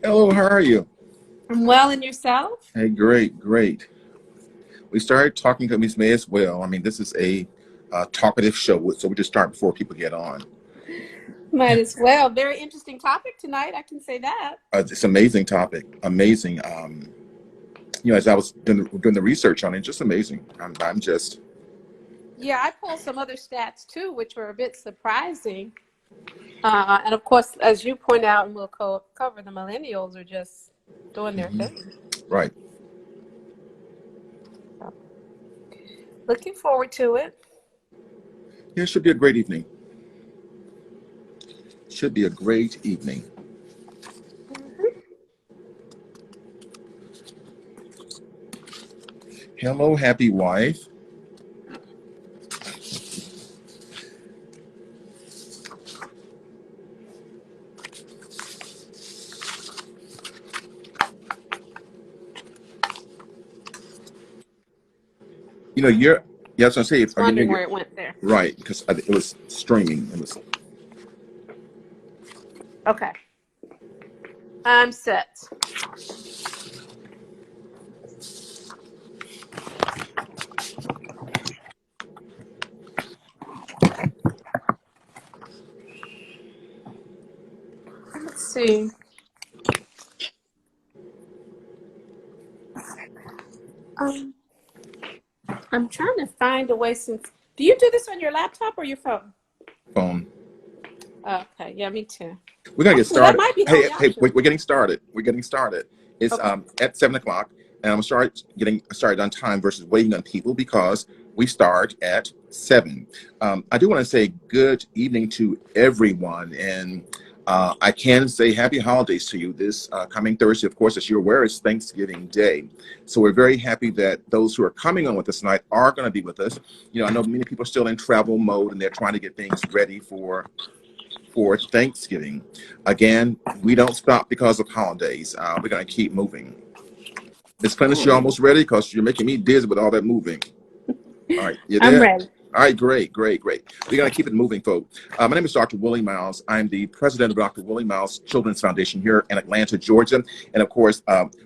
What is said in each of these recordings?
Hello, how are you? I'm well, and yourself? Hey, great, great. We started talking to Miss May as well. I mean, this is a talkative show, so we just start before people get on. Might as well. Very interesting topic tonight, I can say that. It's an amazing topic, amazing. As I was doing the research on it, just amazing. I'm just Yeah, I pulled some other stats too, which were a bit surprising. And of course, as you point out, and we'll cover, the millennials are just doing their mhm, thing. right. So, looking forward to it. Yeah, it should be a great evening. Should be a great evening. Mhm. Hello, happy wife. You're. Yeah, I was gonna say, Just wondering where it went there. right, because it was streaming. It was. Okay, I'm set. Let's see. Um, I'm trying to find a way since. Do you do this on your laptop or your phone? Phone. Okay, yeah, me too. We're gonna get Actually, that started. might be the Hey, only hey, option. we're getting started. We're getting started. It's Okay. at 7 o'clock, and I'm gonna start getting started on time versus waiting on people because we start at 7. I do want to say good evening to everyone, and I can say happy holidays to you. This coming Thursday, of course, as you're aware, is Thanksgiving Day. So we're very happy that those who are coming on with us tonight are going to be with us. I know many people are still in travel mode, and they're trying to get things ready for Thanksgiving. Again, we don't stop because of holidays. We're going to keep moving. Miss Clinton, you're almost ready because you're making me dizzy with all that moving. All right, you I'm there? ready. All right, great, great, great. We're going to keep it moving, folks. My name is Dr. Willie Miles. I'm the president of Dr. Willie Miles Children's Foundation here in Atlanta, Georgia. And of course,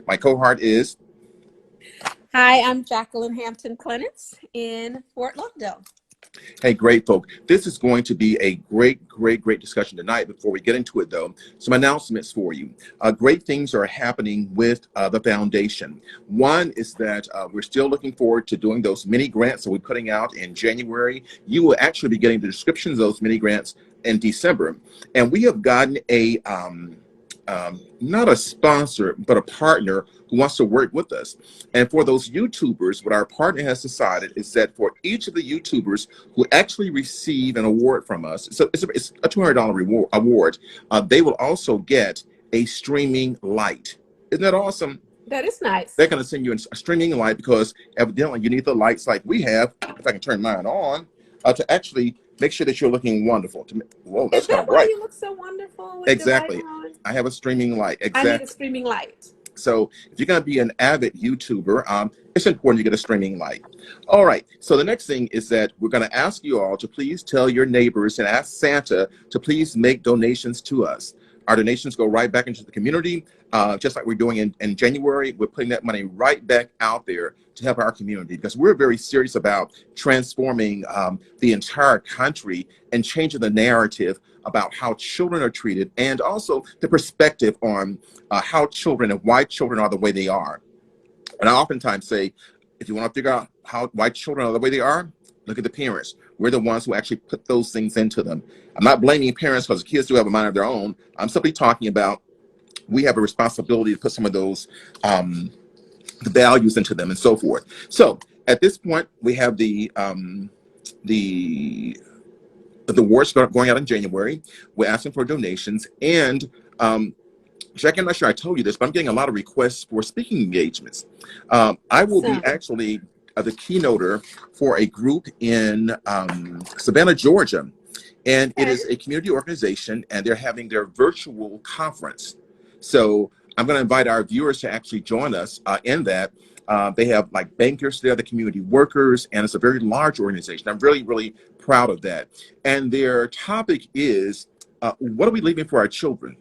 my cohort is. Hi, I'm Jacqueline Hampton Clements in Fort Lauderdale. Hey, great, folks. This is going to be a great, great, great discussion tonight. Before we get into it, though, some announcements for you. Great things are happening with the foundation. One is that we're still looking forward to doing those mini grants that we're putting out in January. You will actually be getting the descriptions of those mini grants in December. And we have gotten not a sponsor, but a partner who wants to work with us. And for those YouTubers, what our partner has decided is that for each of the YouTubers who actually receive an award from us, so it's a $200 award, they will also get a streaming light. Isn't that awesome? That is nice. They're going to send you a streaming light because evidently you need the lights like we have, if I can turn mine on, to actually make sure that you're looking wonderful. Whoa, that's Is kind that of why bright. you look so wonderful with your light Exactly. on? I have a streaming light. I need a Exactly. streaming light. So if you're going to be an avid YouTuber, it's important you get a streaming light. All right. So the next thing is that we're going to ask you all to please tell your neighbors and ask Santa to please make donations to us. Our donations go right back into the community, just like we're doing in January. We're putting that money right back out there to help our community because we're very serious about transforming the entire country and changing the narrative about how children are treated and also the perspective on how children and why children are the way they are. And I oftentimes say, if you want to figure out why children are the way they are, look at the parents. We're the ones who actually put those things into them. I'm not blaming parents because the kids do have a mind of their own. I'm simply talking about we have a responsibility to put some of those the values into them and so forth. So at this point, we have the awards going out in January. We're asking for donations and Jackie, I'm not sure I told you this, but I'm getting a lot of requests for speaking engagements. I will be Awesome. actually the keynoter for a group in Savannah, Georgia. And it Okay. is a community organization, and they're having their virtual conference. So I'm going to invite our viewers to actually join us in that. They have like bankers there, the community workers, and it's a very large organization. I'm really, really proud of that. And their topic is, what are we leaving for our children?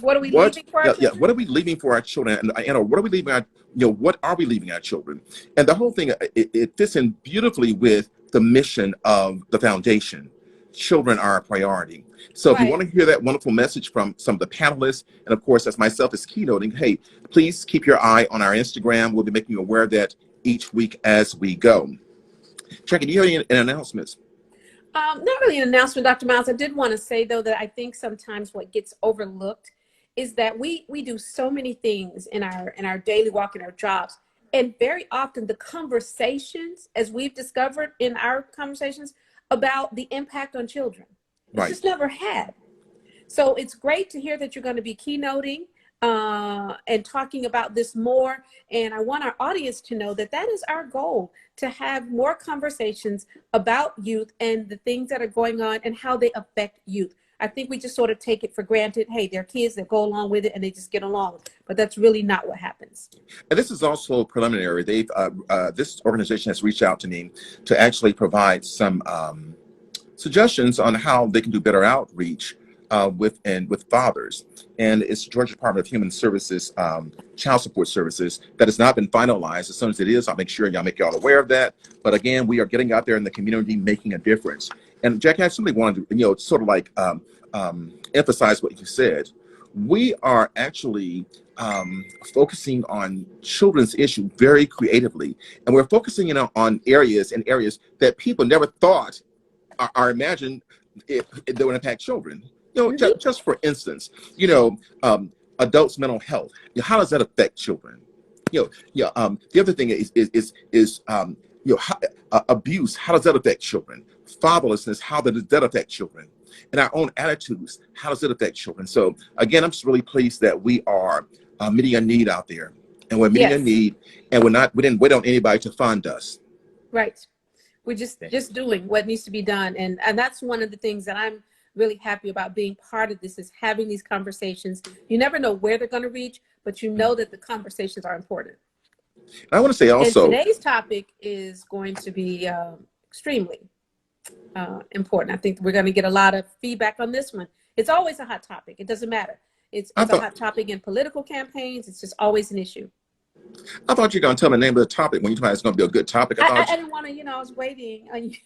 What are we What, leaving for our yeah, yeah, children? what are we leaving for our children? And what are we leaving our, what are we leaving our children? And the whole thing, it fits in beautifully with the mission of the foundation. Children are a priority. So if you Right. want to hear that wonderful message from some of the panelists, and of course, as myself is keynoting, hey, please keep your eye on our Instagram. We'll be making you aware of that each week as we go. Jackie, do you have any announcements? Not really an announcement, Dr. Miles. I did want to say, though, that I think sometimes what gets overlooked is that we do so many things in our daily walk, in our jobs. And very often the conversations, as we've discovered in our conversations about the impact on children, it's Right. just never had. So it's great to hear that you're going to be keynoting and talking about this more. And I want our audience to know that that is our goal, to have more conversations about youth and the things that are going on and how they affect youth. I think we just sort of take it for granted. Hey, they're kids that go along with it and they just get along. But that's really not what happens. And this is also preliminary. They've this organization has reached out to me to actually provide some suggestions on how they can do better outreach with fathers. And it's Georgia Department of Human Services Child Support Services that has not been finalized. As soon as it is, I'll make sure make y'all aware of that. But again, we are getting out there in the community, making a difference. And Jackie, I simply wanted to, sort of like emphasize what you said. We are actually focusing on children's issue very creatively, and we're focusing on areas that people never thought or imagined it would impact children. Mhm. Just for instance, adults' mental health. How does that affect children? The other thing abuse. How does that affect children? Fatherlessness. How does that affect children? And our own attitudes. How does it affect children? So again, I'm just really pleased that we are meeting a need out there, and we're meeting a Yes, need, and we didn't wait on anybody to fund us. right. We're just doing what needs to be done. And that's one of the things that I'm really happy about being part of this, is having these conversations. You never know where they're going to reach, but you know that the conversations are important. And I want to say And also, today's topic is going to be extremely important. I think we're going to get a lot of feedback on this one. It's always a hot topic. It doesn't matter. It's I a thought hot topic in political campaigns. It's just always an issue. I thought you were going to tell me the name of the topic when you told me it's going to be a good topic. I didn't want to, I was waiting on you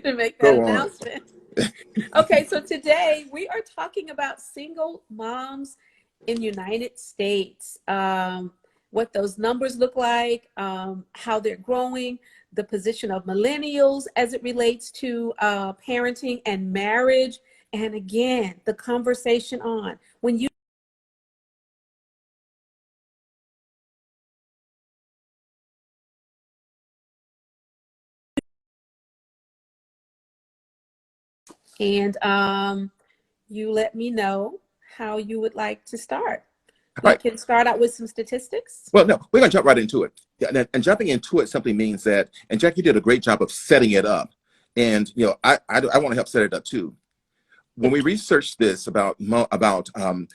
to make that Go on. announcement. Okay, so today we are talking about single moms in the United States, what those numbers look like, how they're growing, the position of millennials as it relates to parenting and marriage, and again, the conversation on when you and you let me know how you would like to start. All We right. can start out with some statistics. Well, no, we're going to jump right into it. Yeah, and jumping into it simply means that, and Jackie did a great job of setting it up. And, I want to help set it up too. When we researched this about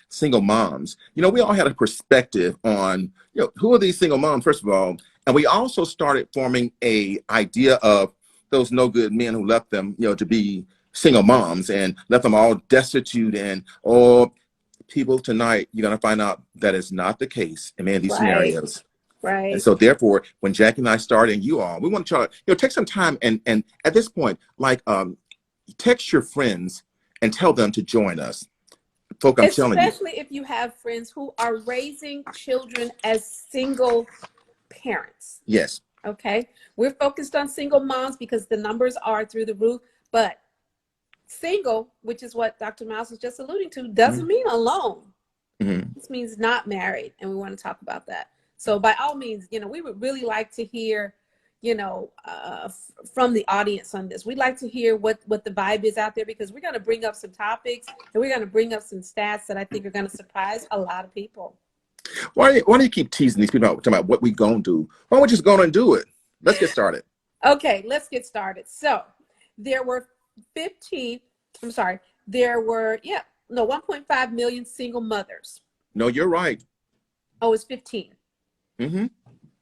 single moms, we all had a perspective on, who are these single moms, first of all. And we also started forming a idea of those no good men who left them, to be single moms and left them all destitute. And, oh, people, tonight, you're going to find out that is not the case in many of these Right, scenarios. And right. so therefore, when Jackie and I started, and you all, we want to try, take some time and at this point, like, text your friends and tell them to join us. Folk, I'm telling you. Especially if you have friends who are raising children as single parents. Yes. Okay. We're focused on single moms because the numbers are through the roof, but single, which is what Dr. Miles was just alluding to, doesn't mean alone. Mm-hmm. This means not married. And we want to talk about that. So by all means, we would really like to hear, from the audience on this. We'd like to hear what the vibe is out there, because we're going to bring up some topics and we're going to bring up some stats that I think are going to surprise a lot of people. Why do you keep teasing these people talking about what we gonna do? Why don't we just go and do it? Let's get started. Okay, let's get started. So there were 1.5 million single mothers. No, you're right. Oh, it's 15. Mm-hmm.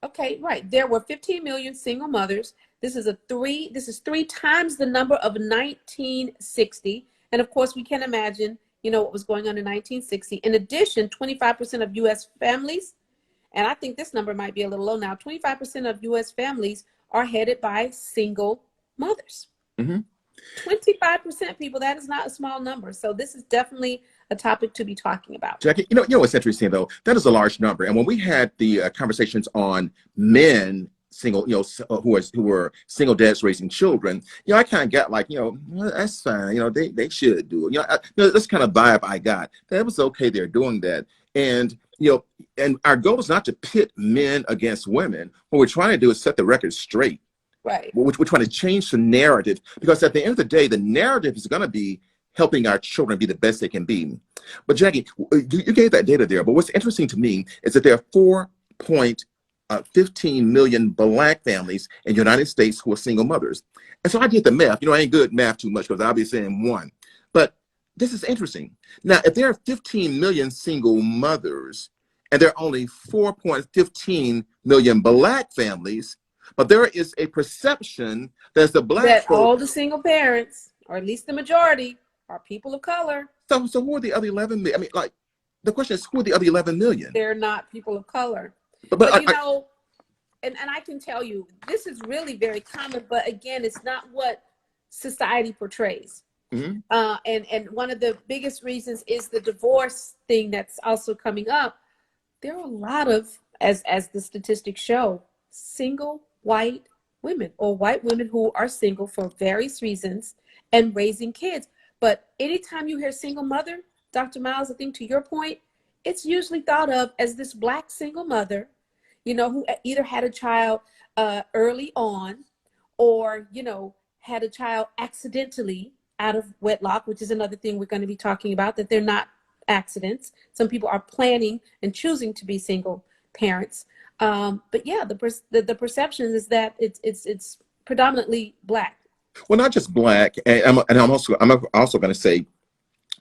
Okay, right. There were 15 million single mothers. This is three times the number of 1960. And of course, we can imagine, what was going on in 1960. In addition, 25% of U.S. families, and I think this number might be a little low now, 25% of U.S. families are headed by single mothers. 25%, people, that is not a small number. So this is definitely a topic to be talking about. Jackie, you know what's interesting though? That is a large number. And when we had the conversations on men single, who were single dads raising children, I kind of got like, well, that's fine. They should do it. That's kind of vibe I got. That was okay. They're doing that. And, and our goal is not to pit men against women. What we're trying to do is set the record straight. Right. We're trying to change the narrative, because at the end of the day, the narrative is going to be helping our children be the best they can be. But Jackie, you gave that data there. But what's interesting to me is that there are 4.15 million Black families in the United States who are single mothers. And so I did the math. I ain't good at math too much because I'll be saying one. But this is interesting. Now, if there are 15 million single mothers and there are only 4.15 million Black families, but there is a perception that the Black that all the single parents, or at least the majority, are people of color. So who are the other 11 million? I mean, like, the question is, who are the other 11 million? They're not people of color. But and I can tell you, this is really very common, but again, it's not what society portrays. And one of the biggest reasons is the divorce thing that's also coming up. There are a lot of, as the statistics show, single white women, or white women who are single for various reasons and raising kids. But anytime you hear single mother, Dr. Miles, I think to your point, it's usually thought of as this Black single mother, who either had a child early on, or, had a child accidentally out of wedlock, which is another thing we're going to be talking about, that they're not accidents. Some people are planning and choosing to be single parents. But yeah, the perception is that it's predominantly Black. Well, not just Black, and I'm also going to say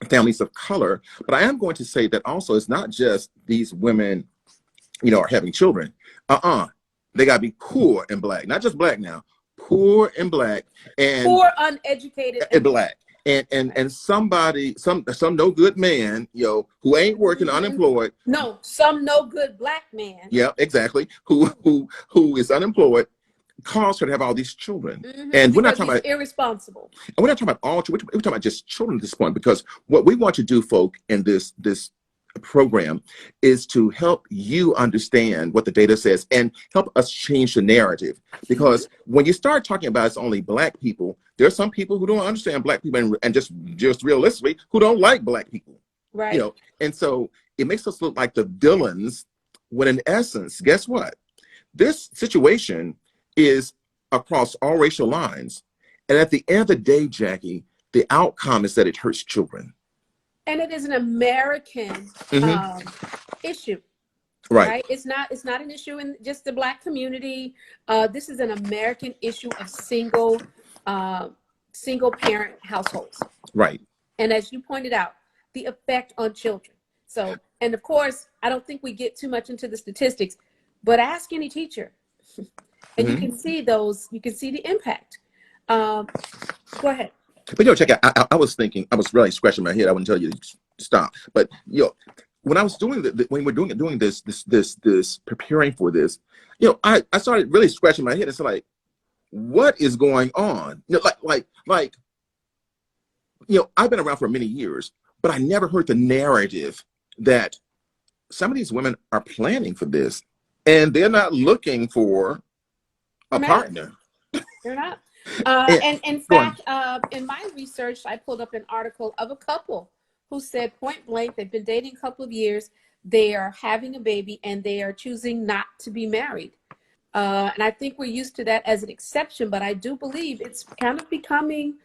families of color, but I am going to say that also it's not just these women, are having children. They got to be poor and Black, not just Black now, poor and Black, and poor, uneducated, and Black, and somebody, some no good man, who ain't working, unemployed. No, some no good Black man. Yeah, exactly. Who is unemployed, cause her to have all these children. And we're not talking about irresponsible. And we're not talking about all children. We're talking about just children at this point, because what we want to do, folk, in this program is to help you understand what the data says and help us change the narrative. Because when you start talking about it's only Black people, there are some people who don't understand Black people, and just realistically, who don't like Black people. Right. And so it makes us look like the villains, when in essence, guess what? This situation is across all racial lines. And at the end of the day, Jackie, the outcome is that it hurts children. And it is an American issue. Right. It's not an issue in just the Black community. This is an American issue of single parent households. Right. And as you pointed out, the effect on children. So, and of course, I don't think we get too much into the statistics, but ask any teacher. And you can see the impact. Go ahead. But check out. I was thinking, I was really scratching my head. I wouldn't tell you to stop. But when I was doing when we're doing this preparing for this, I started really scratching my head. It's like, what is going on? I've been around for many years, but I never heard the narrative that some of these women are planning for this, and they're not looking for a partner. They're not. And in fact, in my research, I pulled up an article of a couple who said point blank, they've been dating a couple of years, they are having a baby, and they are choosing not to be married. And I think we're used to that as an exception, but I do believe it's kind of becoming,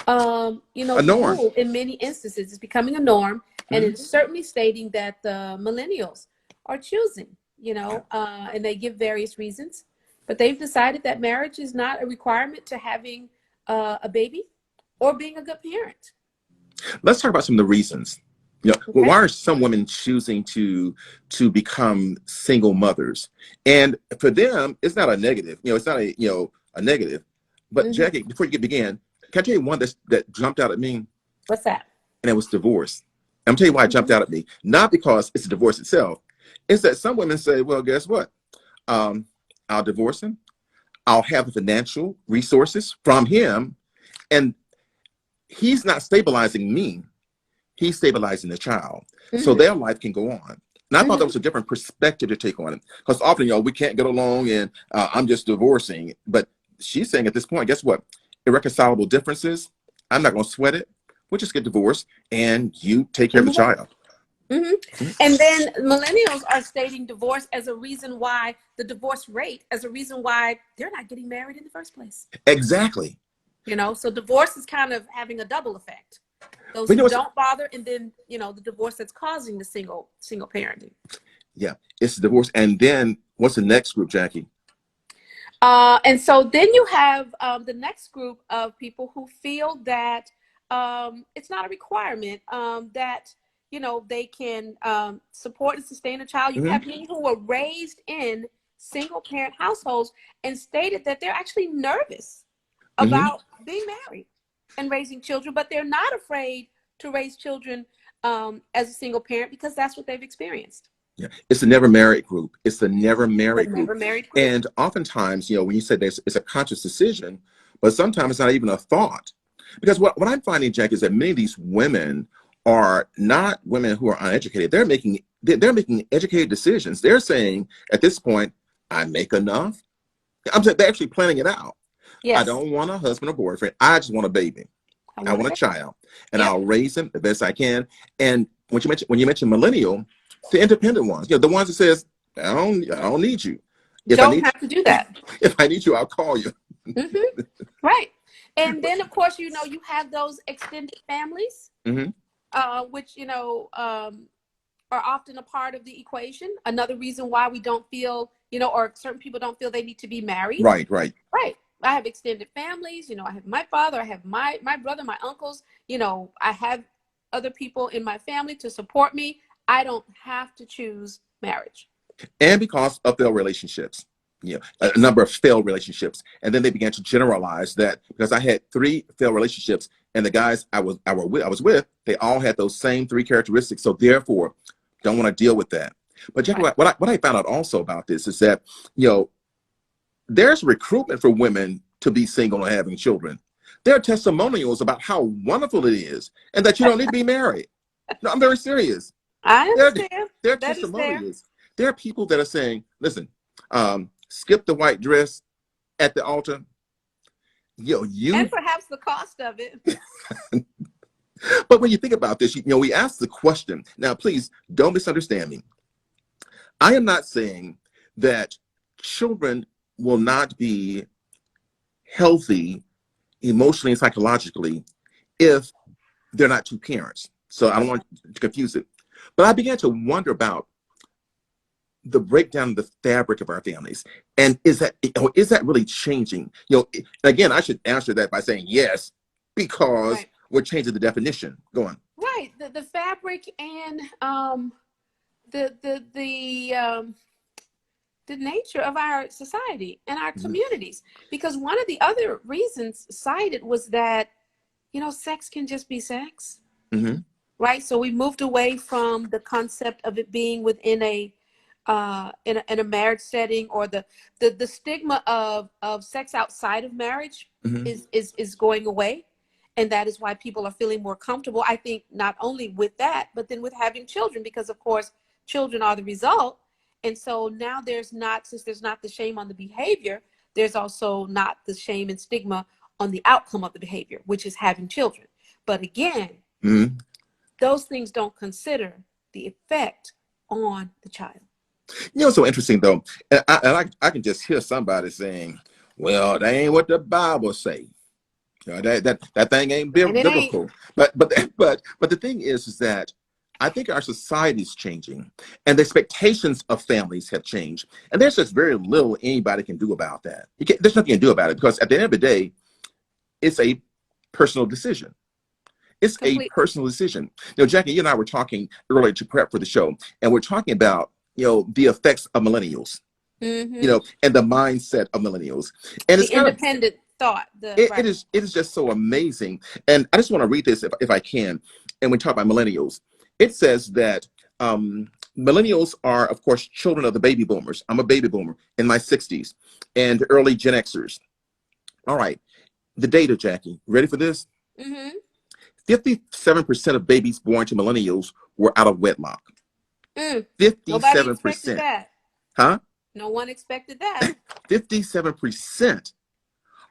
a norm. In many instances. It's becoming a norm, and it's certainly stating that the millennials are choosing, and they give various reasons. But they've decided that marriage is not a requirement to having a baby or being a good parent. Let's talk about some of the reasons. Why are some women choosing to become single mothers? And for them, it's not a negative. It's not a negative. But Jackie, before you begin, can I tell you one that jumped out at me? What's that? And it was divorce. I'm telling you why it jumped out at me. Not because it's a divorce itself. It's that some women say, well, guess what? I'll divorce him. I'll have the financial resources from him. And he's not stabilizing me. He's stabilizing the child. So their life can go on. And I thought that was a different perspective to take on it. Because often, we can't get along and I'm just divorcing. But she's saying at this point, guess what? Irreconcilable differences, I'm not going to sweat it. We'll just get divorced and you take care of the child. And then millennials are stating divorce as a reason why, the divorce rate as a reason why they're not getting married in the first place. Exactly. So divorce is kind of having a double effect. Those who don't bother, and then the divorce that's causing the single parenting. Yeah, it's divorce. And then what's the next group, Jackie? And so then you have the next group of people who feel that it's not a requirement that they can support and sustain a child. You have many who were raised in single parent households and stated that they're actually nervous about being married and raising children, but they're not afraid to raise children as a single parent because that's what they've experienced. Yeah, it's the never married group. It's the never married group. Never married group. And oftentimes, when you say this, it's a conscious decision, but sometimes it's not even a thought. Because what I'm finding, Jack, is that many of these women are not women who are uneducated. They're making educated decisions. They're saying at this point, I make enough. They're actually planning it out. Yes. I don't want a husband or boyfriend. I just want a baby. I want a child, and I'll raise him the best I can. And when you mention millennial, the independent ones, the ones that says, I don't need you. If don't have to do that. If I need you, I'll call you. Right. And then, of course, you have those extended families, which, are often a part of the equation. Another reason why we don't feel, or certain people don't feel they need to be married. Right. I have extended families. I have my father, I have my brother, my uncles. I have other people in my family to support me. I don't have to choose marriage. And because of failed relationships. A number of failed relationships. And then they began to generalize that because I had 3 failed relationships and the guys I was with, they all had those same 3 characteristics. So therefore, don't want to deal with that. But Jackie, what I found out also about this is that, there's recruitment for women to be single and having children. There are testimonials about how wonderful it is and that you don't need to be married. No, I'm very serious. I understand. There are testimonials. There are people that are saying, listen, skip the white dress at the altar. And perhaps the cost of it. But when you think about this, we ask the question. Now, please don't misunderstand me. I am not saying that children will not be healthy emotionally and psychologically if they're not 2 parents. So I don't want to confuse it. But I began to wonder about the breakdown of the fabric of our families. And is that really changing? Again, I should answer that by saying yes, because we're changing the definition. Go on. Right. The fabric and the nature of our society and our communities. Because one of the other reasons cited was that, sex can just be sex. Right. So we moved away from the concept of it being within a marriage setting, or the stigma of sex outside of marriage is going away. And that is why people are feeling more comfortable, I think, not only with that, but then with having children, because of course, children are the result. And so now since there's not the shame on the behavior, there's also not the shame and stigma on the outcome of the behavior, which is having children. But again, those things don't consider the effect on the child. So interesting though, and I can just hear somebody saying, well, that ain't what the Bible say. That thing ain't biblical. But the thing is that I think our society is changing, and the expectations of families have changed, and there's just very little anybody can do about that. There's nothing you can do about it, because at the end of the day, it's a personal decision. It's a personal decision. Jackie, you and I were talking earlier to prep for the show, and we're talking about the effects of millennials, and the mindset of millennials, and the independent thought. It is just so amazing. And I just want to read this if I can. And we talk about millennials. It says that millennials are, of course, children of the baby boomers. I'm a baby boomer in my 60s and early Gen Xers. All right. The data, Jackie. Ready for this? Mm-hmm. 57% of babies born to millennials were out of wedlock. Nobody expected 57%. that. Huh? No one expected that. 57%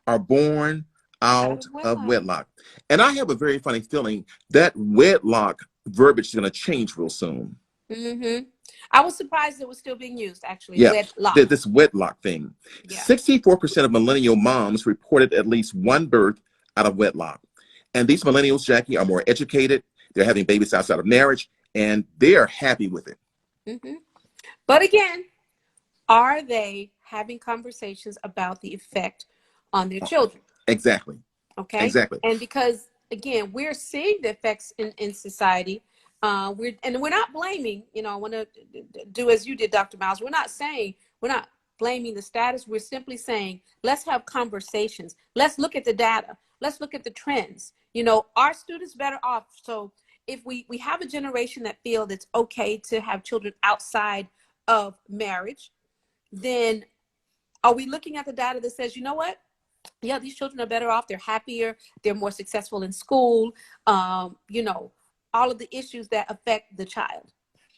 are born Out out of of wedlock. wedlock. And I have a very funny feeling that wedlock verbiage is going to change real soon. Mm-hmm. I was surprised it was still being used, actually. Yeah, Wedlock. this wedlock thing. Yeah. 64% of millennial moms reported at least one birth out of wedlock. And these millennials, Jackie, are more educated. They're having babies outside of marriage, and they are happy with it. Mm-hmm. But again, are they having conversations about the effect on their children? Exactly. Okay. Exactly. And because, again, we're seeing the effects in society. We're not blaming, I want to do as you did, Dr. Miles. We're not blaming the status. We're simply saying, let's have conversations. Let's look at the data. Let's look at the trends. Are students better off? So if we have a generation that feel it's okay to have children outside of marriage, then are we looking at the data that says, you know what? Yeah, these children are better off. They're happier. They're more successful in school. All of the issues that affect the child.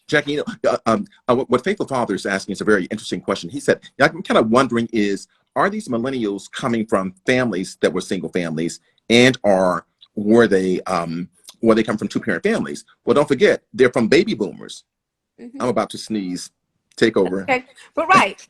Jackie, what Faithful Father is asking is a very interesting question. He said, I'm kind of wondering are these millennials coming from families that were single families and were they come from two-parent families? Well, don't forget, they're from baby boomers. Mm-hmm. I'm about to sneeze. Take over. Okay, but right.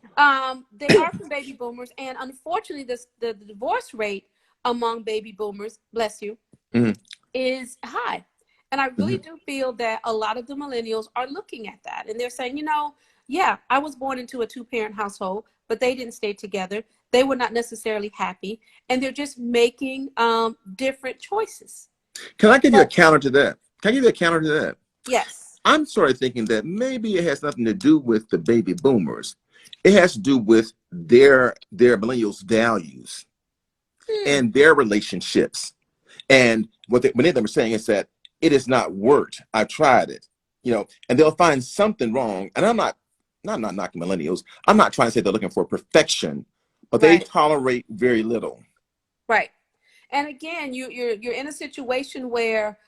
They are from baby boomers, and unfortunately, the divorce rate among baby boomers, bless you, mm-hmm. is high. And I really do feel that a lot of the millennials are looking at that, and they're saying, yeah, I was born into a two-parent household, but they didn't stay together. They were not necessarily happy, and they're just making different choices. Can I give you a counter to that? Yes. I'm sort of thinking that maybe it has nothing to do with the baby boomers. It has to do with their millennials' values and their relationships. And many of them are saying is that it has not worked. I've tried it, and they'll find something wrong. And I'm not knocking millennials. I'm not trying to say they're looking for perfection, but they tolerate very little. Right. And again, you're in a situation where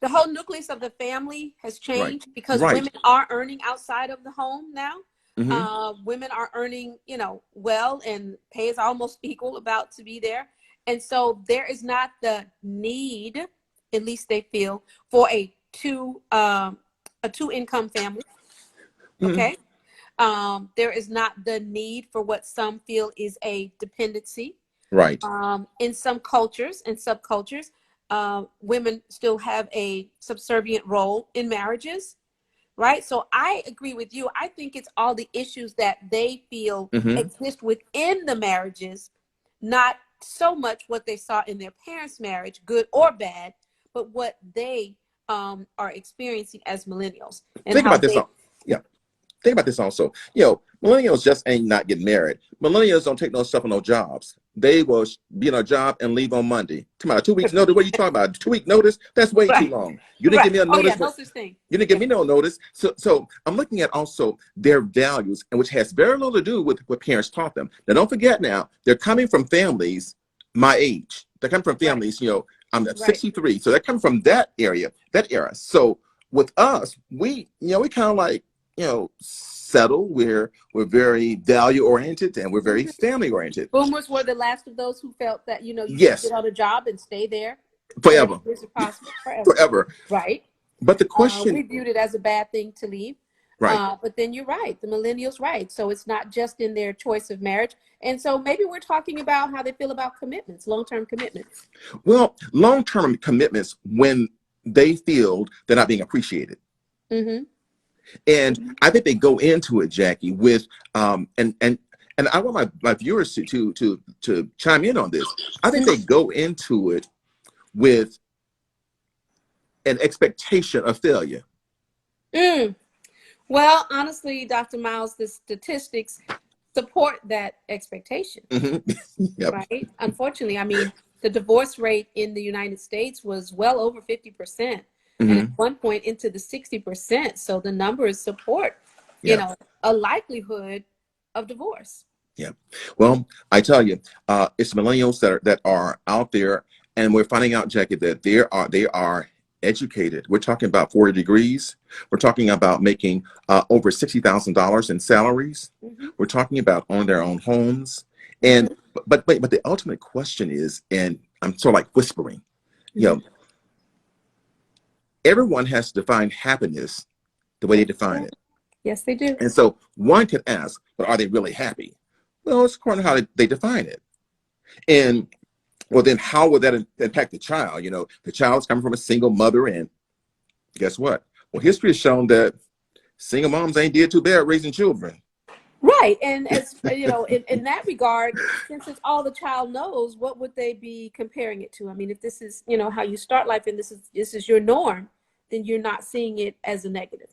the whole nucleus of the family has changed because women are earning outside of the home now. Mm-hmm. Women are earning, well, and pay is almost equal, about to be there. And so there is not the need, at least they feel, for a two income family. Okay. Mm-hmm. There is not the need for what some feel is a dependency. Right. In some cultures and subcultures, women still have a subservient role in marriages, right? So I agree with you. I think it's all the issues that they feel exist within the marriages, not so much what they saw in their parents' marriage, good or bad, but what they are experiencing as millennials. And think about this. Think about this also. Millennials just ain't not getting married. Millennials don't take no stuff on no jobs. They will be on a job and leave on Monday. Come on, 2 weeks notice. What are you talking about? 2-week notice? That's way too long. You didn't give me a notice. No such thing. You didn't give me no notice. So I'm looking at also their values, and which has very little to do with what parents taught them. Now, don't forget now, they're coming from families my age. They're coming from families, I'm 63. So they're coming from that era. So with us, we kind of like, settle. We're very value oriented and we're very family oriented. Boomers were the last of those who felt that you should get on a job and stay there forever. Forever. Right. But the question, we viewed it as a bad thing to leave. Right. But then you're right. The millennials, right. So it's not just in their choice of marriage. And so maybe we're talking about how they feel about commitments, long-term commitments. Well, long-term commitments when they feel they're not being appreciated. Mm-hmm. And I think they go into it, Jackie, with and I want my viewers to chime in on this. I think they go into it with an expectation of failure. Well, honestly, Dr. Miles, the statistics support that expectation. Yep. Right? Unfortunately, I mean, the divorce rate in the United States was well over 50%. and at Hmm. one point into the 60%. So the numbers support, you Yeah. know, a likelihood of divorce. Yeah. Well, I tell you, it's millennials that are out there, and we're finding out, Jackie, that they are educated. We're talking about 40 degrees. We're talking about making over $60,000 in salaries. Hmm. We're talking about owning their own homes. And Hmm. but the ultimate question is, and I'm sort of like whispering, you Hmm. know, everyone has to define happiness the way they Yes, define it. yes, they do. And so one could ask, but are they really happy? Well, it's according to how they define it. And well, then how would that impact the child? You know, the child's coming from a single mother, and guess what? Well, history has shown that single moms ain't did too bad raising children. Right. And as you know, in that regard, since it's all the child knows, what would they be comparing it to? I mean, if this is, you know, how you start life and this is your norm, then you're not seeing it as a negative.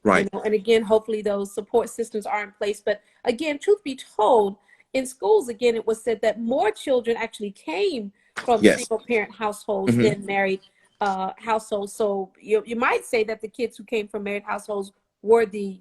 You Right. know, and again, hopefully those support systems are in place. But again, truth be told, in schools, again, it was said that more children actually came from Yes. single parent households Hmm. than married households. So you might say that the kids who came from married households were the,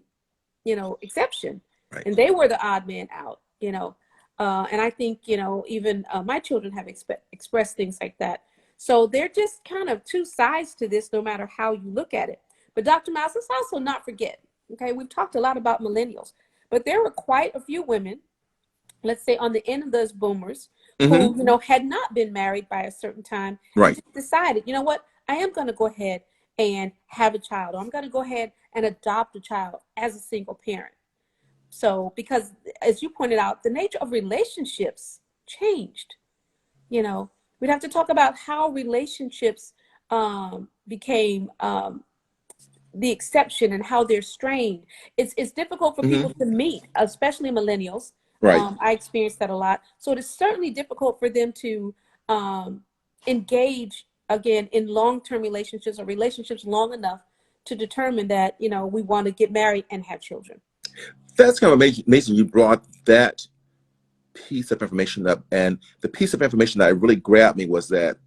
you know, exception, Right. and they were the odd man out, you know. And I think, you know, even my children have expressed things like that. So they're just kind of two sides to this, no matter how you look at it. But Dr. Miles, let's also not forget, okay, we've talked a lot about millennials, but there were quite a few women, let's say on the end of those boomers, Hmm. who, you know, had not been married by a certain time and Right. just decided, you know what, I am going to go ahead and have a child, or I'm going to go ahead and adopt a child as a single parent. So, because as you pointed out, the nature of relationships changed. You know, we'd have to talk about how relationships became the exception and how they're strained. It's difficult for people Hmm. to meet, especially millennials. Right. I experienced that a lot. So it is certainly difficult for them to um, engage again in long-term relationships or relationships long enough to determine that, you know, we want to get married and have children. That's kind of amazing you brought that piece of information up. And the piece of information that really grabbed me was that,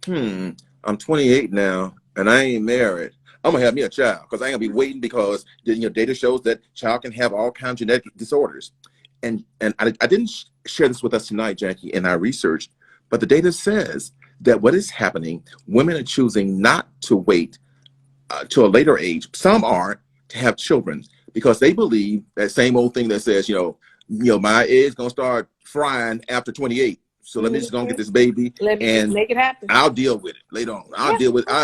I'm 28 now and I ain't married. I'm gonna have me a child because I ain't gonna be waiting because data shows that child can have all kinds of genetic disorders. And I didn't share this with us tonight, Jackie, in our research, but the data says that what is happening, women are choosing not to wait to a later age. Some are to have children because they believe that same old thing that says, my egg's gonna start frying after 28. So let me just go and get Mhm. this baby, Let me just and make it happen. I'll deal with it later on. Yeah. I'll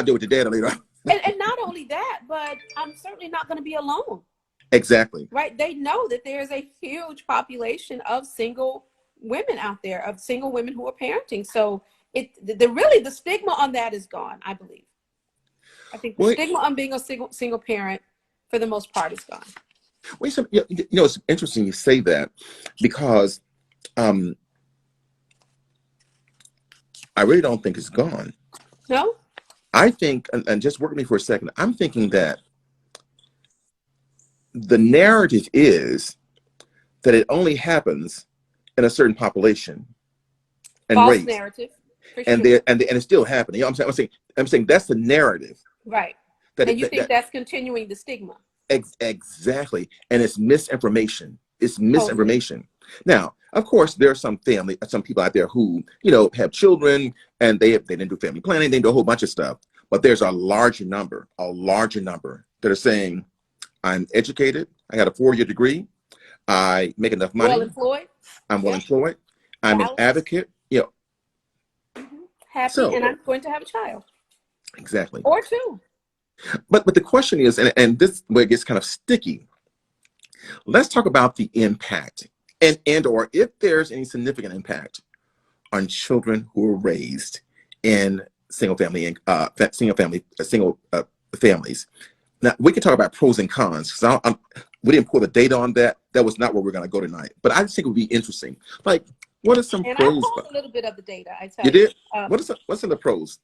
deal with the data later on. And not only that, but I'm certainly not going to be alone, Exactly. right? They know that there's a huge population of single women out there, of single women who are parenting. So really the stigma on that is gone, I believe. I think the Well, stigma on being a single parent for the most part is gone. it's interesting you say that because um, I really don't think it's gone. No? I think, and just work with me for a second, I'm thinking that the narrative is that it only happens in a certain population and False race, narrative, for and sure. it's still happening. I'm saying that's the narrative Right. that And it, you that, think that that's continuing the stigma? exactly, and it's misinformation. It's Totally. misinformation. Now, of course, there are some people out there who have children and they didn't do family planning, they do a whole bunch of stuff. But there's a larger number that are saying, I'm educated, I got a 4-year degree, I make enough Well money, employed. I'm well Yep. employed, I'm an Balanced. advocate, Happy, so and I'm going to have a child exactly. or two. But the question is, and this where it gets kind of sticky. Let's talk about the impact, and or if there's any significant impact on children who are raised in single families. Now we can talk about pros and cons because we didn't pull the data on that. That was not where we're going to go tonight. But I just think it would be interesting. Like, what are some And I pros? pulled a little bit of the data, I You tell you. did? What's in the pros?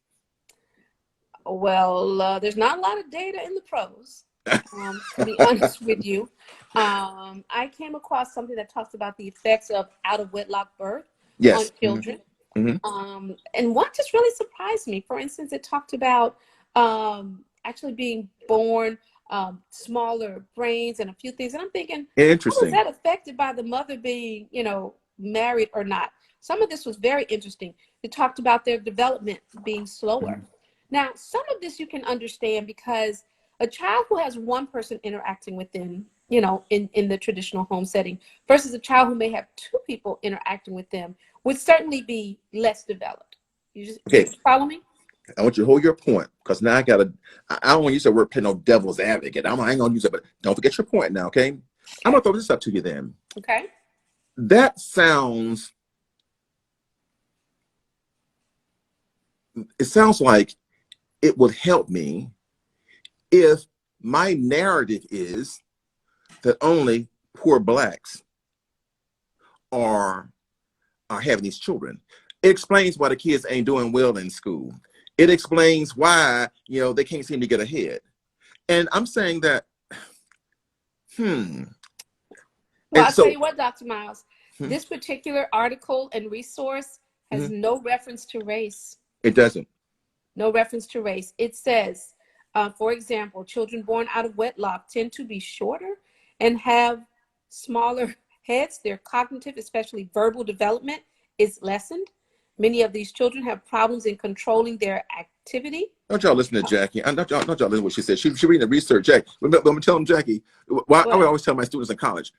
There's not a lot of data in the pros, to be honest with you. I came across something that talks about the effects of out of wedlock birth on Yes. children. Hmm. And one just really surprised me. For instance, it talked about actually being born smaller brains and a few things. And I'm thinking, how was Interesting. that affected by the mother being, married or not? Some of this was very interesting. It talked about their development being slower. Now, some of this you can understand because a child who has one person interacting with them, in the traditional home setting versus a child who may have two people interacting with them would certainly be less developed. Okay. You follow me? I want you to hold your point, because now I don't want to use the word play no devil's advocate. I ain't going to use it, but don't forget your point now, okay? I'm going to throw this up to you then. Okay. It sounds like it would help me if my narrative is that only poor blacks are having these children. It explains why the kids ain't doing well in school. It explains why, they can't seem to get ahead. And I'm saying that, Well, And I'll so, tell you what, Dr. Miles, this particular article and resource has no reference to race. It doesn't. No reference to race. It says, for example, children born out of wedlock tend to be shorter and have smaller heads. Their cognitive, especially verbal development, is lessened. Many of these children have problems in controlling their activity. Don't y'all listen to Jackie. Don't y'all listen to what she said. She reading the research. Jackie, I'm going to tell them, Jackie, I would always tell my students in college,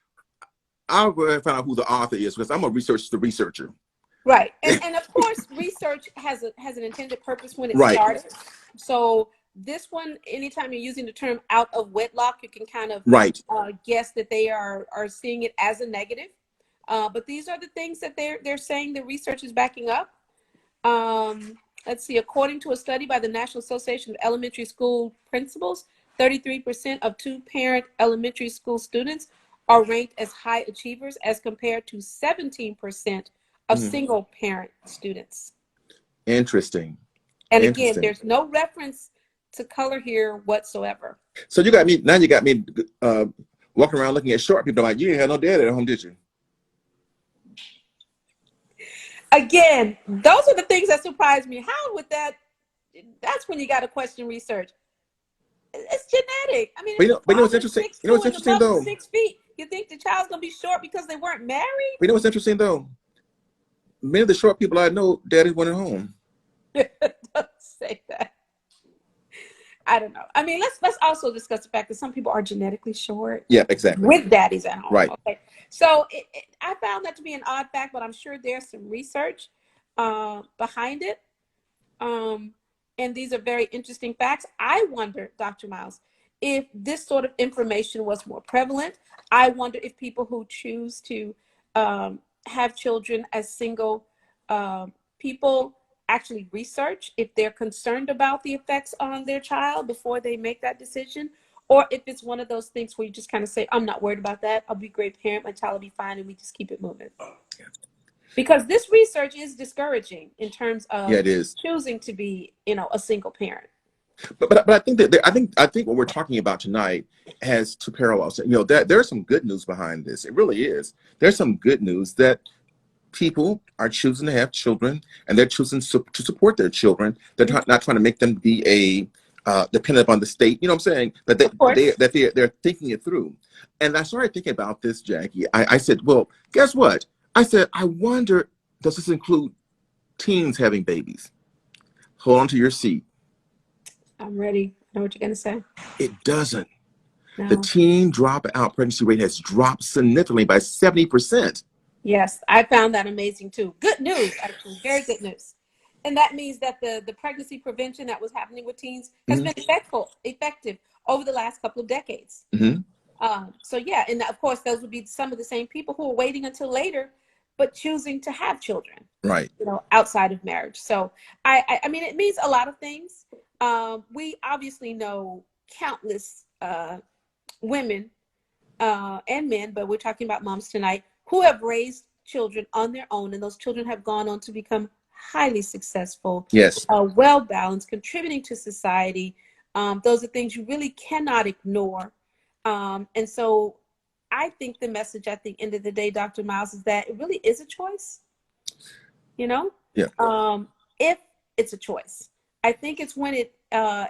I'll go and find out who the author is, because I'm going to research the researcher. Right. And of course, research has an intended purpose when it started. So this one, anytime you're using the term out of wedlock, you can kind of guess that they are seeing it as a negative. But these are the things that they're saying the research is backing up. Let's see, according to a study by the National Association of Elementary School Principals, 33% of two-parent elementary school students are ranked as high achievers as compared to 17% of single-parent students. Interesting. And again, there's no reference to color here whatsoever. So you got me walking around looking at short people like, you ain't had no dad at home, did you? Again, those are the things that surprised me. How would that's when you got to question research. It's genetic. I mean, but you know what's interesting? You know what's interesting though? 6 feet. You think the child's going to be short because they weren't married? But you know what's interesting though? Many of the short people I know, daddies weren't at home. Don't say that. I don't know. I mean, let's also discuss the fact that some people are genetically short. Yeah, exactly. With daddies at home. Right. Okay. So I found that to be an odd fact, but I'm sure there's some research behind it. And these are very interesting facts. I wonder, Dr. Miles, if this sort of information was more prevalent. I wonder if people who choose to have children as single people actually research if they're concerned about the effects on their child before they make that decision, or if it's one of those things where you just kind of say, I'm not worried about that. I'll be a great parent. My child will be fine. And we just keep it moving. Because this research is discouraging in terms of choosing to be, a single parent. But I think that I think what we're talking about tonight has two parallels. There's some good news behind this. It really is. There's some good news that people are choosing to have children, and they're choosing to support their children. They're not trying to make them be dependent upon the state. You know what I'm saying? That they're thinking it through. And I started thinking about this, Jackie. I said, well, guess what? I said, I wonder, does this include teens having babies? Hold on to your seat. I'm ready. I know what you're going to say. It doesn't. No. The teen dropout pregnancy rate has dropped significantly by 70%. Yes, I found that amazing too. Good news, actually, very good news. And that means that the pregnancy prevention that was happening with teens has been effective over the last couple of decades. So yeah, and of course, those would be some of the same people who are waiting until later, but choosing to have children, right? Outside of marriage. So I mean, it means a lot of things. We obviously know countless women and men, but we're talking about moms tonight, who have raised children on their own, and those children have gone on to become highly successful, well-balanced, contributing to society. Those are things you really cannot ignore. And so I think the message at the end of the day, Dr. Miles, is that it really is a choice, if it's a choice. I think it's when it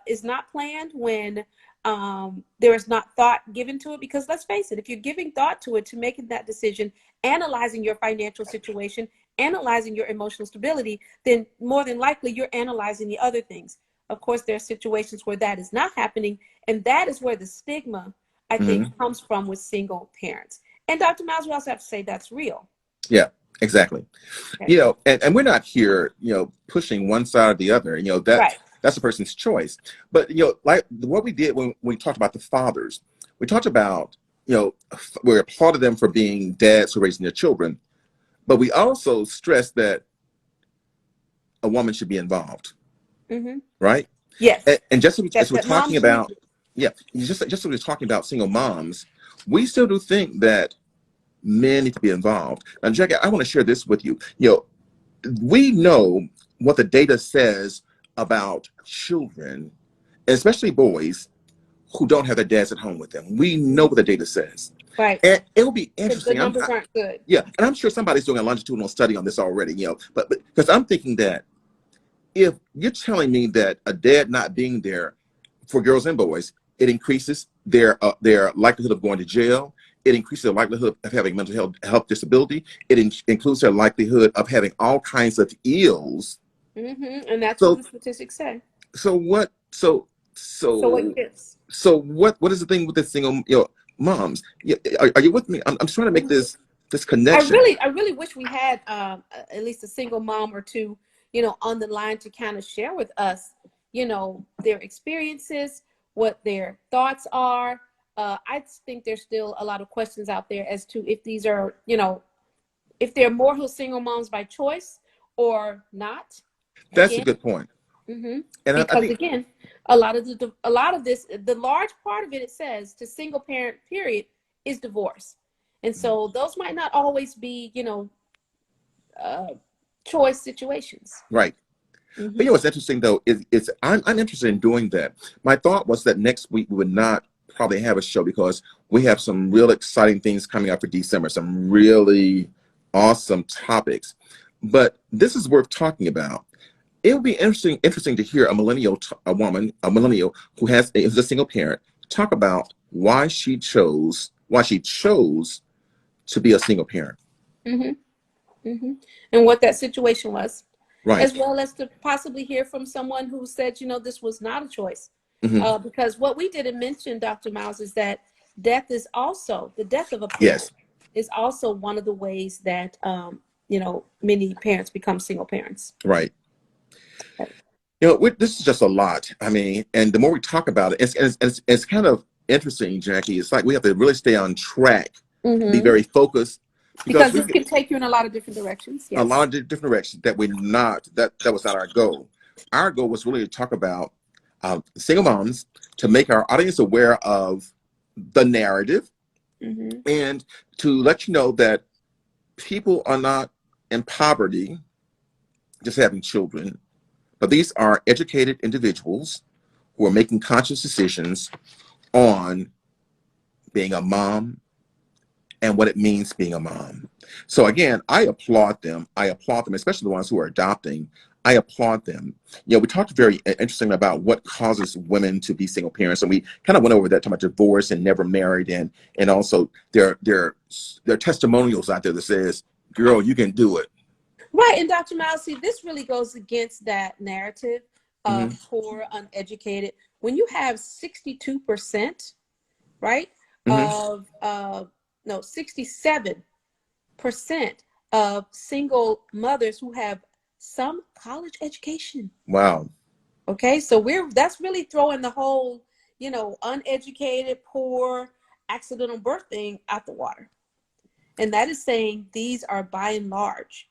is not planned, when there is not thought given to it. Because let's face it, if you're giving thought to it, to making that decision, analyzing your financial situation, analyzing your emotional stability, then more than likely you're analyzing the other things. Of course, there are situations where that is not happening, and that is where the stigma, I think, comes from with single parents. And Dr. Miles, we also have to say that's real. Yeah, exactly. Okay. You know, and we're not here, you know, pushing one side or the other. You know, Right. that's a person's choice. But, you know, like what we did when we talked about the fathers, we talked about, you know, we applauded them for being dads who are raising their children, but we also stressed that a woman should be involved, right? Yes. And just as we're That talking moms about, need. yeah, just as we're talking about single moms, we still do think that men need to be involved. Now, Jackie, I want to share this with you. You know, we know what the data says about children, especially boys, who don't have their dads at home with them. We know what the data says. Right. And it'll be Because the interesting. numbers aren't good. Yeah, and I'm sure somebody's doing a longitudinal study on this already, you know, but because I'm thinking that if you're telling me that a dad not being there for girls and boys, it increases their likelihood of going to jail. It increases their likelihood of having mental health disability. It includes their likelihood of having all kinds of ills. And that's So, what the statistics say. so what? So what is? So what is the thing with the single, you know, moms? Are you with me? I'm trying to make this connection. I really wish we had at least a single mom or two, you know, on the line to kind of share with us, you know, their experiences, what their thoughts are. I think there's still a lot of questions out there as to if these are, you know, if they're more who single moms by choice or not. That's a good point. And I because think, again, a lot of this, the large part of it says to single parent period is divorce, and so those might not always be, you know, choice situations. right. But you know what's interesting though is I'm interested in doing that. My thought was that next week we would not probably have a show because we have some real exciting things coming up for December, some really awesome topics. But this is worth talking about. It would be interesting to hear a millennial who is a single parent talk about why she chose to be a single parent. And what that situation was. Right. As well as to possibly hear from someone who said, you know, this was not a choice. Because what we didn't mention, Dr. Miles, is that death of a parent is also one of the ways that, you know, many parents become single parents. Right. You know, this is just a lot. I mean, and the more we talk about it, it's kind of interesting, Jackie. It's like we have to really stay on track, be very focused. Because this can take you in a lot of different directions. Yes. A lot of different directions that that was not our goal. Our goal was really to talk about single moms, to make our audience aware of the narrative, and to let you know that people are not in poverty just having children, but these are educated individuals who are making conscious decisions on being a mom and what it means being a mom. So again, I applaud them, especially the ones who are adopting. I applaud them. You know, we talked very interesting about what causes women to be single parents, and we kind of went over that, talking about divorce and never married, and also there are testimonials out there that says, "Girl, you can do it." Right, and Dr. Miles, see, this really goes against that narrative of poor, uneducated. When you have 62%, right, of 67% of single mothers who have some college education. Wow. Okay, so that's really throwing the whole, you know, uneducated, poor, accidental birth thing out the water. And that is saying these are by and large,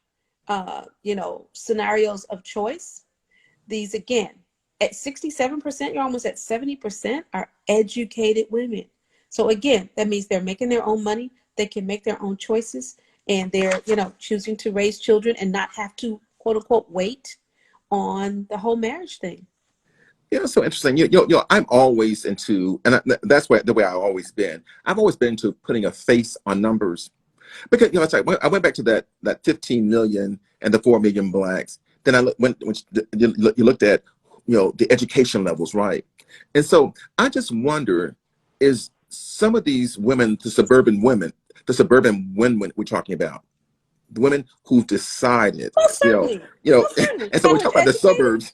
you know, scenarios of choice. These, again, at 67%, you're almost at 70% are educated women. So again, that means they're making their own money. They can make their own choices, and they're, you know, choosing to raise children and not have to, quote unquote, wait on the whole marriage thing. Yeah, it's so interesting. You know, I'm always into, and that's the way I've always been. I've always been to putting a face on numbers, because you know, it's like I went back to that 15 million and the 4 million blacks. Then you looked at the education levels, right? And so I just wonder, is some of these women, the suburban women we're talking about, the women who've decided, Most certainly. Most certainly. and so we College talk about the educated. suburbs.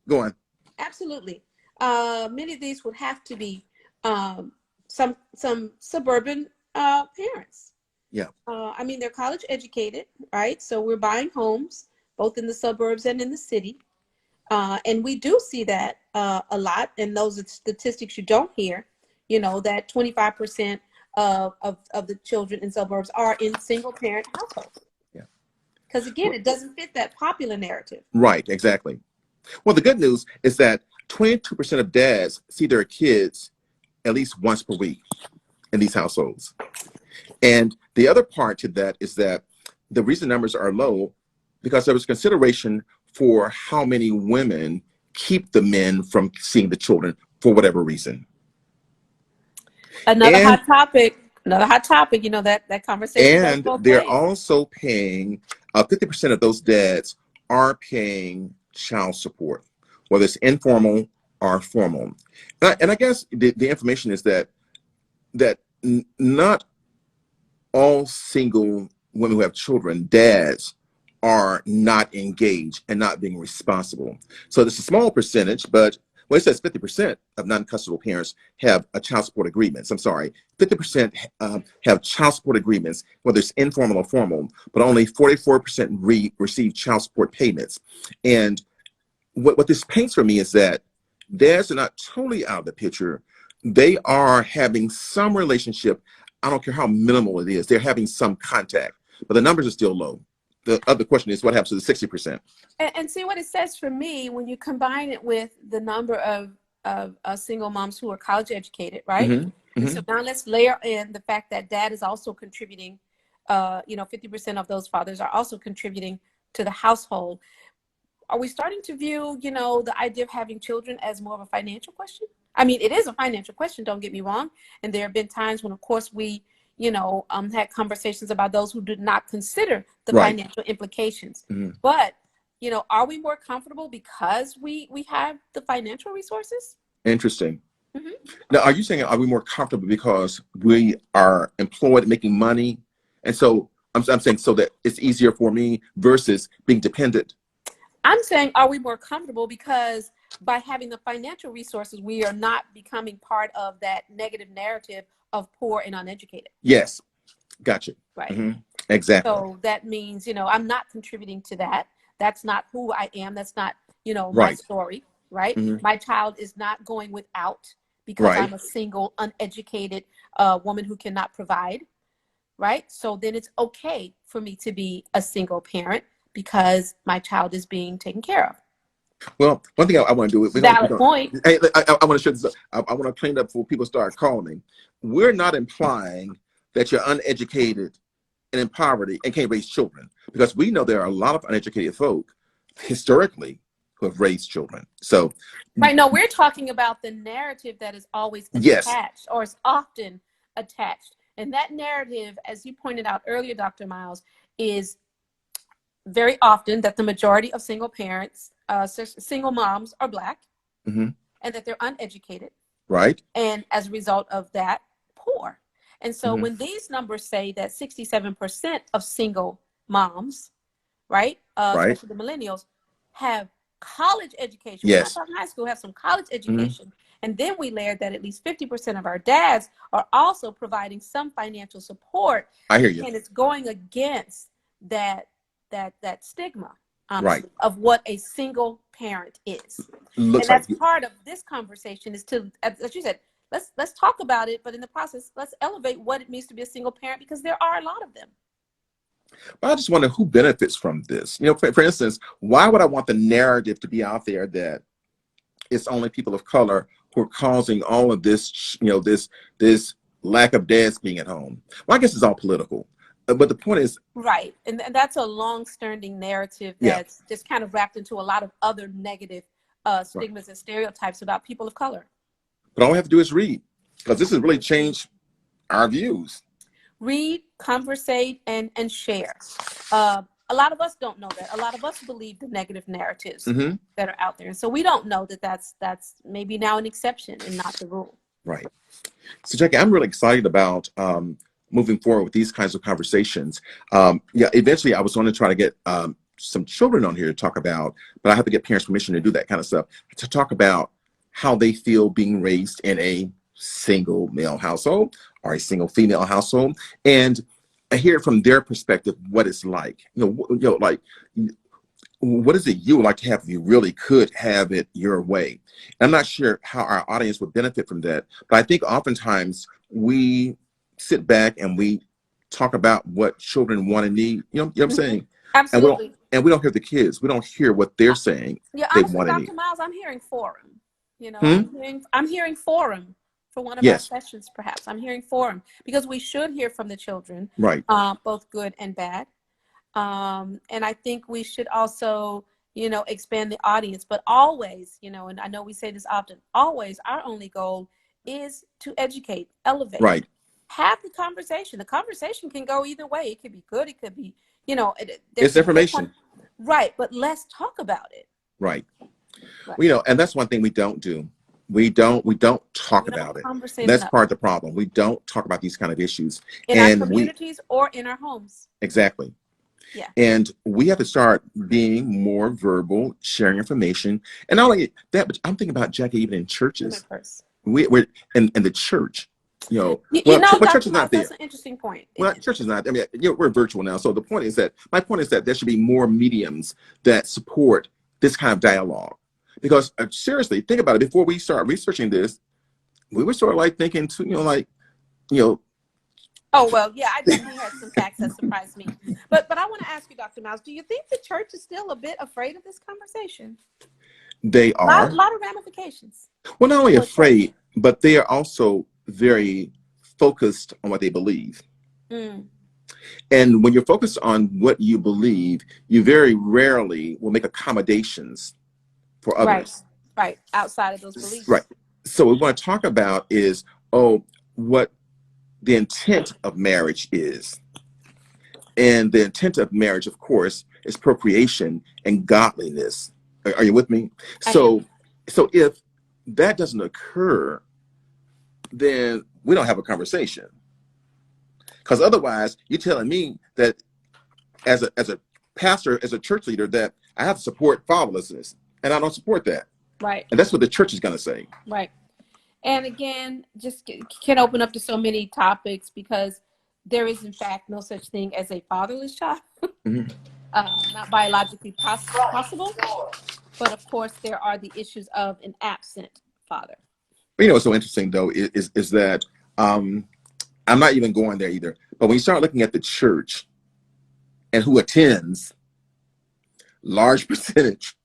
Go on. Absolutely. Many of these would have to be some suburban parents. Yeah. I mean, they're college educated, right? So we're buying homes both in the suburbs and in the city. And we do see that a lot. And those are statistics you don't hear, that 25% of the children in suburbs are in single parent households. Yeah. Because again, it doesn't fit that popular narrative. Right, exactly. Well, the good news is that 22% of dads see their kids at least once per week in these households. And the other part to that is that the reason numbers are low because there was consideration for how many women keep the men from seeing the children for whatever reason. Another And hot topic. That conversation goes and both they're ways. also paying 50% of those dads are paying child support, whether it's informal or formal. And I guess the information is that not all single women who have children, dads, are not engaged and not being responsible. So there's a small percentage, but well, it says 50% of non-custodial parents have a child support agreements. I'm sorry, 50% have child support agreements, whether it's informal or formal, but only 44% receive child support payments. And what this paints for me is that dads are not totally out of the picture. They are having some relationship. I don't care how minimal it is. They're having some contact, but the numbers are still low. The other question is what happens to the 60%? And see what it says for me when you combine it with the number of single moms who are college educated, right? Mm-hmm. And Mm-hmm. so now let's layer in the fact that dad is also contributing. 50% of those fathers are also contributing to the household. Are we starting to view, the idea of having children as more of a financial question? I mean, it is a financial question, don't get me wrong. And there have been times when, of course, we, had conversations about those who did not consider the Right. financial implications. Mm-hmm. But, are we more comfortable because we have the financial resources? Interesting. Mm-hmm. Now, are you saying are we more comfortable because we are employed, making money, and so I'm saying so that it's easier for me versus being dependent? I'm saying, are we more comfortable because by having the financial resources, we are not becoming part of that negative narrative of poor and uneducated. Yes, gotcha. Right. Mm-hmm. Exactly. So that means, I'm not contributing to that. That's not who I am. That's not, my Right. story. Right. Mm-hmm. My child is not going without because Right. I'm a single, uneducated woman who cannot provide. Right. So then it's okay for me to be a single parent because my child is being taken care of. Well, one thing I want to do is Valid point. I want to share this. I want to clean it up before people start calling me. We're not implying that you're uneducated and in poverty and can't raise children, because we know there are a lot of uneducated folk historically who have raised children. So, right. No, we're talking about the narrative that is always yes, attached or is often attached. And that narrative, as you pointed out earlier, Dr. Miles, is very often that the majority of single parents, single moms are Black, mm-hmm. and that they're uneducated. Right. And as a result of that, poor. And so mm-hmm. when these numbers say that 67% of single moms, right, Right. especially the millennials, have college education, we're not Yes. talking high school, have some college education. Mm-hmm. And then we layered that at least 50% of our dads are also providing some financial support. I hear you. And it's going against that stigma, honestly, right, of what a single parent is. Looks and that's like part of this conversation is to, as you said, let's talk about it, but in the process, let's elevate what it means to be a single parent, because there are a lot of them. But I just wonder who benefits from this. For instance, why would I want the narrative to be out there that it's only people of color who are causing all of this, this lack of dads being at home? Well, I guess it's all political. But the point is, right, and that's a long-standing narrative that's just kind of wrapped into a lot of other negative stigmas and stereotypes about people of color. But all we have to do is read, because this has really changed our views. Read, conversate, and share. a lot of us don't know that. A lot of us believe the negative narratives Mm-hmm. that are out there. And so we don't know that that's maybe now an exception and not the rule. Right. So, Jackie, I'm really excited about moving forward with these kinds of conversations. Yeah, eventually I was going to try to get some children on here to talk about, but I have to get parents' permission to do that kind of stuff, to talk about how they feel being raised in a single male household or a single female household, and I hear from their perspective what it's like. Like, what is it you would like to have if you really could have it your way? I'm not sure how our audience would benefit from that, but I think oftentimes we sit back and we talk about what children want and need. You know what I'm saying? Absolutely. And we don't hear the kids. We don't hear what they're saying. Yeah, They honestly, want and need. Dr. Miles, I'm hearing forum. You know, Hmm? I'm hearing forum for one of our Yes. sessions, perhaps. I'm hearing forum because we should hear from the children, Right. both good and bad. And I think we should also, expand the audience, but always, and I know we say this often, always our only goal is to educate, elevate, Right. have the conversation. The conversation can go either way. It could be good. It could be, It's information. Right. But let's talk about it. Right. Right. Well, and that's one thing we don't do. We don't talk about it. That's part of the problem. We don't talk about these kind of issues in our communities or in our homes. Exactly. Yeah. And we have to start being more verbal, sharing information. And not only that, but I'm thinking about, Jackie, even in churches. We're in the church, church is not there. That's an interesting point. Well, church is not. I mean, we're virtual now. So my point is that there should be more mediums that support this kind of dialogue. Because seriously, think about it. Before we start researching this, we were sort of like thinking, Oh, well, yeah, I definitely had some facts that surprised me. But I want to ask you, Dr. Miles, do you think the church is still a bit afraid of this conversation? They are. A lot of ramifications. Well, not only afraid, but they are also very focused on what they believe. Mm. And when you're focused on what you believe, you very rarely will make accommodations for others. Right. Outside of those beliefs. Right. So what we want to talk about is, what the intent of marriage is. And the intent of marriage, of course, is procreation and godliness. Are you with me? So if that doesn't occur, then we don't have a conversation. Because otherwise, you're telling me that as a pastor, as a church leader, that I have to support fatherlessness, and I don't support that. Right. And that's what the church is going to say. Right. And again, just can open up to so many topics, because there is, in fact, no such thing as a fatherless child. Mm-hmm. Not biologically possible. But of course, there are the issues of an absent father. But what's so interesting, though, is that I'm not even going there either. But when you start looking at the church and who attends, large percentage,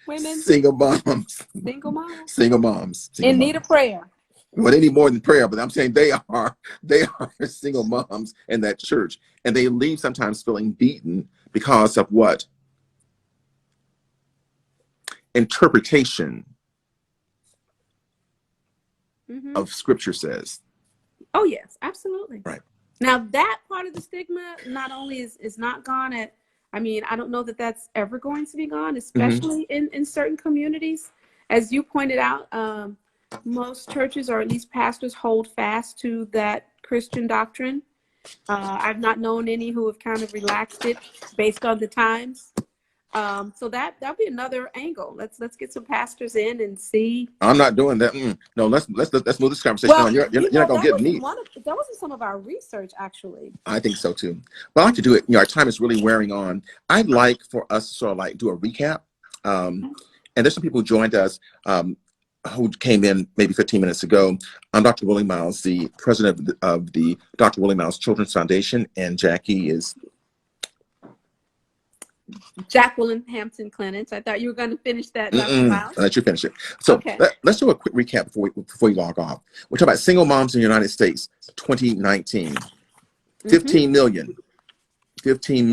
women, single moms. In need of prayer. Well, they need more than prayer, but I'm saying they are single moms in that church, and they leave sometimes feeling beaten because of what? Interpretation of scripture says. Oh yes, absolutely. Right. Now that part of the stigma not only is not gone at, I don't know that that's ever going to be gone, especially in certain communities. As you pointed out, most churches, or at least pastors, hold fast to that Christian doctrine. I've not known any who have kind of relaxed it based on the times. So that'll be another angle. Let's get some pastors in and see. I'm not doing that. No, let's move this conversation on. You're not gonna get me. That wasn't some of our research, actually. I think so too. But I like to do it. Our time is really wearing on. I'd like for us to sort of like do a recap. And there's some people who joined us who came in maybe 15 minutes ago. I'm Dr. Willie Miles, the president of the Dr. Willie Miles Children's Foundation, and Jackie is Jacqueline Hampton Clements. I thought you were going to finish that, Dr. Miles. I'll let you finish it. So let's do a quick recap before you log off. We're talking about single moms in the United States, 2019. 15 million. 15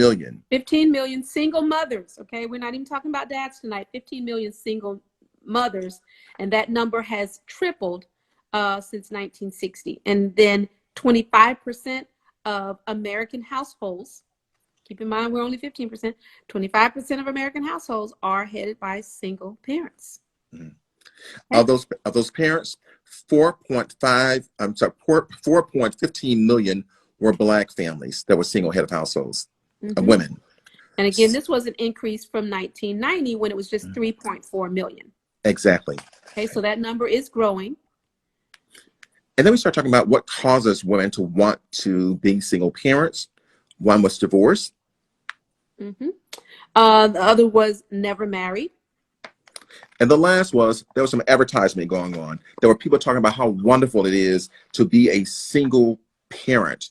million single mothers. Okay, we're not even talking about dads tonight. 15 million single mothers, and that number has tripled since 1960. And then 25% of American households Keep in mind, we're only 15%. 25% of American households are headed by single parents. Mhm. Okay? Of those parents, 4.15 million were Black families that were single head of households of Mm-hmm. women. And again, this was an increase from 1990 when it was just 3.4 million. Exactly. Okay, so that number is growing. And then we start talking about what causes women to want to be single parents. One was divorce. Mm-hmm. The other was never married. And the last was there was some advertisement going on. There were people talking about how wonderful it is to be a single parent.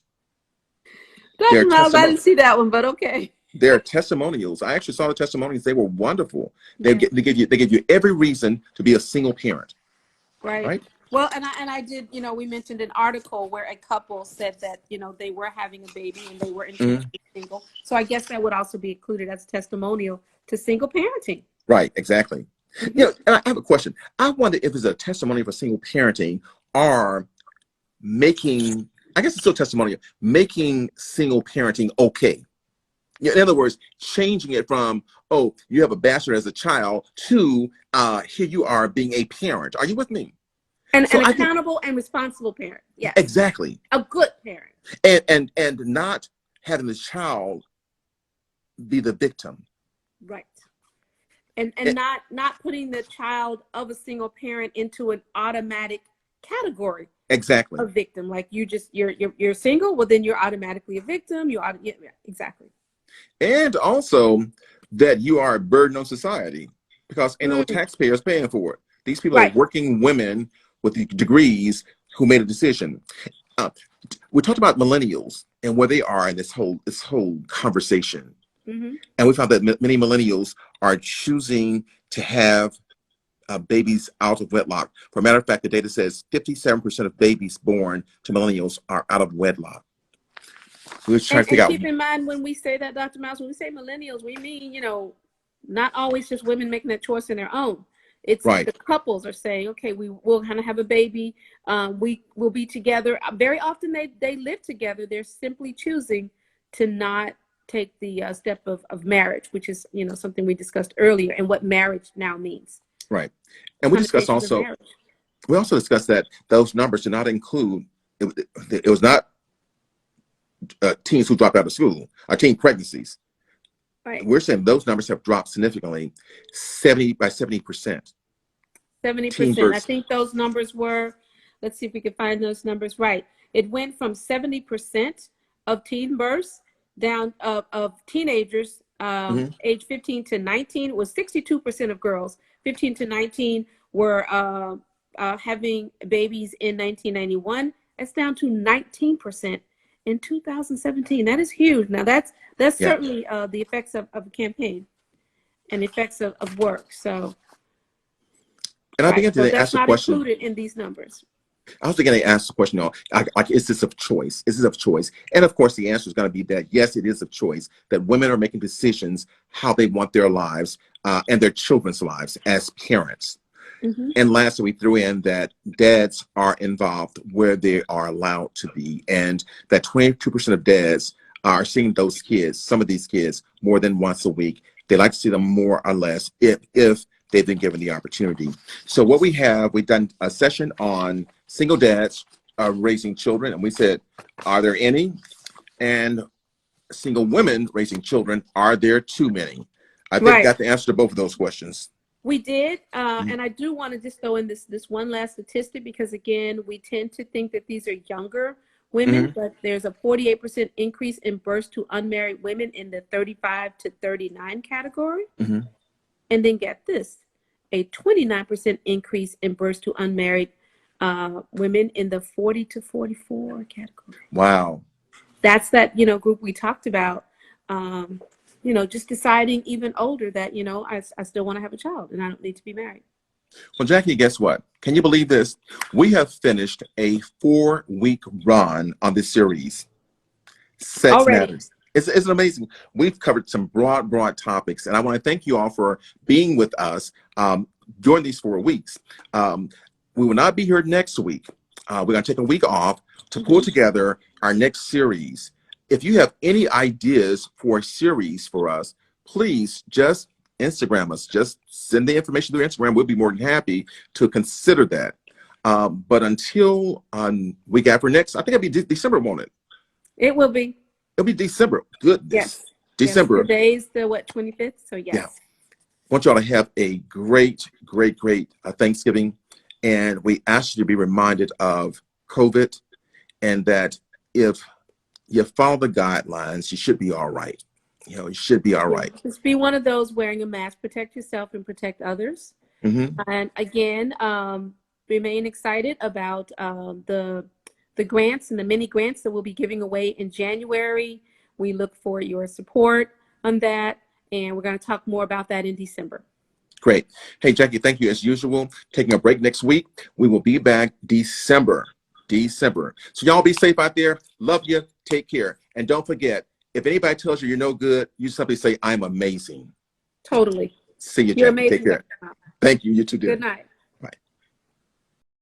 Their Dr. Miles, I didn't see that one, but okay. Their testimonials. I actually saw the testimonials. They were wonderful. Yeah. They give you every reason to be a single parent. Right. Well, and I did, we mentioned an article where a couple said that, they were having a baby and they were intentionally single. So I guess that would also be included as a testimonial to single parenting. Right, exactly. And I have a question. I wonder if it's a testimony for single parenting or making, I guess it's still testimonial, making single parenting okay. In other words, changing it from, oh, you have a bachelor as a child to here you are being a parent. Are you with me? And an accountable and responsible parent. Yes. Exactly. A good parent. And not having the child be the victim. Right. And not putting the child of a single parent into an automatic category. Exactly. A victim. Like you're single, well then you're automatically a victim. Yeah, exactly. And also that you are a burden on society because ain't no taxpayers paying for it. These people are working women with the degrees who made a decision. We talked about millennials and where they are in this whole conversation. And we found that many millennials are choosing to have babies out of wedlock. For a matter of fact, the data says 57% of babies born to millennials are out of wedlock. We're trying to figure out. Keep in mind when we say that, Dr. Miles, when we say millennials, we mean, not always just women making that choice on their own. It's the couples are saying, okay, we will kind of have a baby. We will be together. Very often they live together. They're simply choosing to not take the step of marriage, which is, something we discussed earlier and what marriage now means. Right. And we discussed also, that those numbers do not include, it was not teens who dropped out of school, or teen pregnancies. Right. We're saying those numbers have dropped significantly, 70%. 70%. I think those numbers were, let's see if we can find those numbers right. It went from 70% of teen births down of teenagers age 15 to 19. It was 62% of girls 15 to 19 were having babies in 1991. It's down to 19% in 2017. That is huge. Now that's certainly the effects of a campaign and effects of work. So, and I began to ask the question. Not included in these numbers. I was going to ask the question, like, is this of choice? Is this of choice? And of course, the answer is going to be that yes, it is of choice. That women are making decisions how they want their lives and their children's lives as parents. And lastly, we threw in that dads are involved where they are allowed to be, and that 22% of dads are seeing those kids, some of these kids, more than once a week. They like to see them more or less if they've been given the opportunity. So what we've done a session on single dads raising children, and we said, are there any? And single women raising children, are there too many? I think I got the answer to both of those questions. We did, and I do want to just throw in this one last statistic because, again, we tend to think that these are younger women, but there's a 48% increase in births to unmarried women in the 35 to 39 category. And then get this, a 29% increase in births to unmarried women in the 40 to 44 category. Wow. That's that, group we talked about. Just deciding even older that, I still want to have a child and I don't need to be married. Well, Jackie, guess what? Can you believe this? We have finished a 4-week run on this series. Sex Matters. It's amazing. We've covered some broad topics, and I want to thank you all for being with us during these 4 weeks. We will not be here next week. We're going to take a week off to pull together our next series. if you have any ideas for a series for us, please just Instagram us. Just send the information through Instagram. We'll be more than happy to consider that. But until week after next, I think it'll be December, won't it? It will be. It'll be December. Goodness. Yes. December. Yes, today's the 25th? So yes. Yeah. I want y'all to have a great Thanksgiving. And we ask you to be reminded of COVID, and that if you follow the guidelines, you should be all right. You should be all right. Just be one of those wearing a mask. Protect yourself and protect others. Mm-hmm. And again, remain excited about the grants and the mini grants that we'll be giving away in January. We look for your support on that, and we're going to talk more about that in December. Great. Hey, Jackie, thank you as usual. Taking a break next week. We will be back December. So y'all be safe out there. Love you. Take care. And don't forget, if anybody tells you you're no good, you simply say, I'm amazing. Totally. See you, Jackie. You're amazing. Take care. Thank you. You too, dear. Good night.